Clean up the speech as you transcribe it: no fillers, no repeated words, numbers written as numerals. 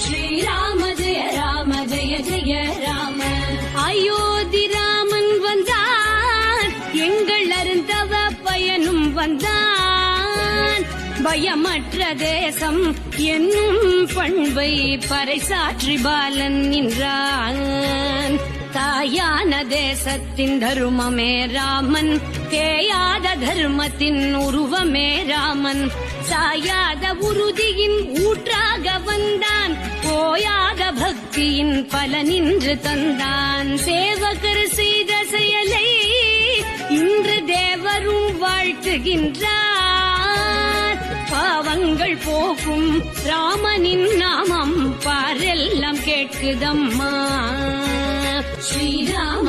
ஸ்ரீராம ஜெய ராம ஜெய ஜெய ராம. அயோத்தி ராமன் வந்தான், எங்கள் அருந்தவ பயனும் வந்தான். பயமற்ற தேசம் என்னும் பண்பை பறைசாற்றி பாலன் நின்றான். தாயான தேசத்தின் தருமமே ராமன், தேயாத தர்மத்தின் உருவமே ராமன். சாயாத உறுதியின் ஊற்றாக வந்தான், போயாத பக்தியின் பலனின்று தந்தான். சேவகர் செய்த செயலை இன்று தேவரும் வாழ்த்துகின்றார். பாவங்கள் போக்கும் ராமனின் நாமம் பாரெல்லாம் கேட்குதம்மா. ஸ்ரீராம